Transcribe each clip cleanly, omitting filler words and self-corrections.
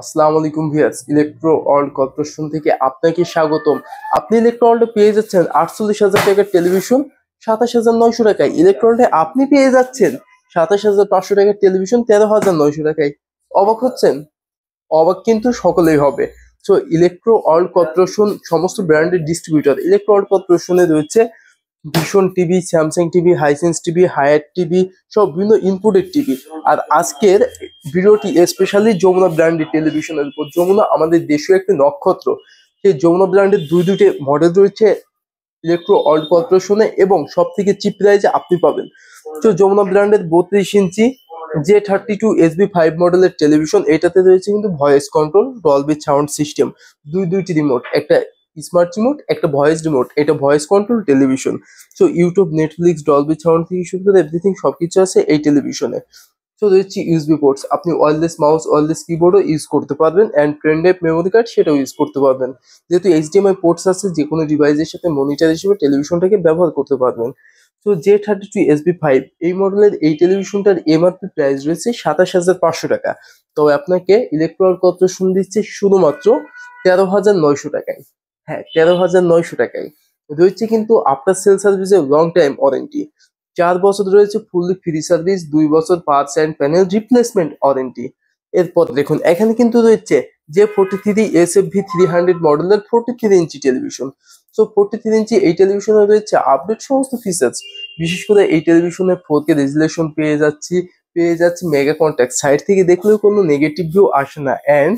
আসসালামু আলাইকুম viewers, electro world corporation থেকে আপনাকে স্বাগতম। আপনি ইলেকট্রো ওয়ার্ল্ডে পেয়ে যাচ্ছেন 48,000 টাকার টেলিভিশন 27,900 টাকায়। ইলেকট্রো ওয়ার্ল্ডে আপনি পেয়ে যাচ্ছেন 27,500 টাকার টেলিভিশন 13,900 টাকায়। অবাক হচ্ছেন? অবাক কিন্তু সকলেই হবে। সো ইলেকট্রো ওয়ার্ল্ড কর্পোরেশন সমস্ত ব্র্যান্ডের ডিস্ট্রিবিউটর। ইলেকট্রো ওয়ার্ল্ড কর্পোরেশনে রয়েছে ভীষণ TV, Samsung TV, Hisense TV, Haier TV, সব বিভিন্ন ইনপুটেড টিভি। আর আজকের ভিডিওটি স্পেশালি যমুনা ব্র্যান্ডের টেলিভিশনের উপর। যমুনা আমাদের দেশীয় একটি নক্ষত্র। সেই যমুনা ব্র্যান্ডের দুইটি মডেল রয়েছে ইলেকট্রো ওয়ার্ল্ড কর্পোরেশনে এবং সব থেকে চিপ প্রাইসে আপনি পাবেন। তো যমুনা ব্র্যান্ডের 32 ইঞ্চি J32SB5 মডেলের টেলিভিশন। এটাতে রয়েছে কিন্তু voice control, Dolby sound system, দুইটি রিমোট, একটা স্মার্ট রিমোট, একটা ভয়েস রিমোট। এটা voice control television. So YouTube, Netflix, Dolby sound থেকে শুরু করে এভরিথিং সবকিছু আছে এই টেলিভিশনে। সো রয়েছে ইউএসবি পোর্টস, আপনি ওয়্যারলেস মাউস, ওয়্যারলেস কিবোর্ডও ইউজ করতে পারবেন, and pen drive memory card সেটাও ইউজ করতে পারবেন। যেহেতু এইচডিএমআই পোর্টস আছে, যে কোনো ডিভাইসের সাথে মনিটর হিসেবে টেলিভিশনটাকে ব্যবহার করতে পারবেন। তো J32SB5 এই মডেলের এই টেলিভিশনটার এমআরপি প্রাইস রয়েছে 27,500 টাকা। তবে আপনাকে ইলেকট্রনিক কর্পোরেশন দিচ্ছে শুধুমাত্র 13,900 টাকায়। হ্যাঁ, 13,900 টাকায়। রয়েছে কিন্তু আফটার সেল সার্ভিসের লং টাইম ওয়ারেন্টি। 4 বছর রয়েছে ফুললি ফ্রি সার্ভিস, 2 বছর parts and panel replacement warranty. এরপর দেখুন এখানে কিন্তু রয়েছে J43SFV300 মডেলের 43 ইঞ্চি টেলিভিশন। সো 43 ইঞ্চি এই টেলিভিশনে রয়েছে আপডেট সমস্ত ফিচার্স। বিশেষ করে এই টেলিভিশনে 4K রেজুলেশন পেয়ে যাচ্ছি মেগা কন্ট্যাক্ট, সাইড থেকে দেখলেও কোনো নেগেটিভ ভিউ আসে না, and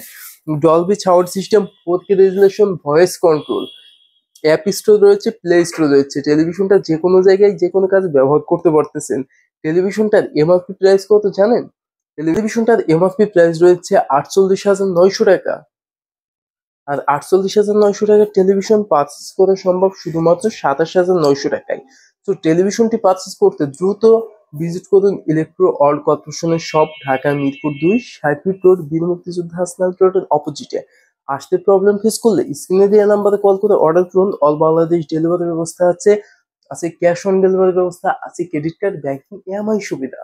Dolby sound system, 4K resolution, voice control, app store রয়েছে, প্লে স্টোর রয়েছে। টেলিভিশনটা যে কোনো জায়গায় যে কোনো কাজে ব্যবহার করতে পারতেছেন। টেলিভিশনটার এমআরপি প্রাইস কত জানেন? টেলিভিশনটার এমআরপি প্রাইস রয়েছে 48,900 টাকা। আর 48,900 টাকার টেলিভিশন পারচেস করা সম্ভব শুধুমাত্র 27,900 টাকায়। তো টেলিভিশনটি পারচেস করতে দ্রুত ভিজিট করুন ইলেকট্রো ওয়ার্ল্ড কর্পোরেশনের shop, Dhaka Mirpur 2, 60 fit road, বীর মুক্তিযোদ্ধা হাসনাত রোডের অপোজিটে। আসতে প্রবলেম ফেস করলে স্ক্রিনে দেওয়া নাম্বারে কল করে অর্ডার করুন। অল বাংলাদেশ ডেলিভারি ব্যবস্থা আছে, ক্যাশ অন ডেলিভারি ব্যবস্থা আছে, ক্রেডিট কার্ড, ব্যাংকিং, ইএমআই সুবিধা।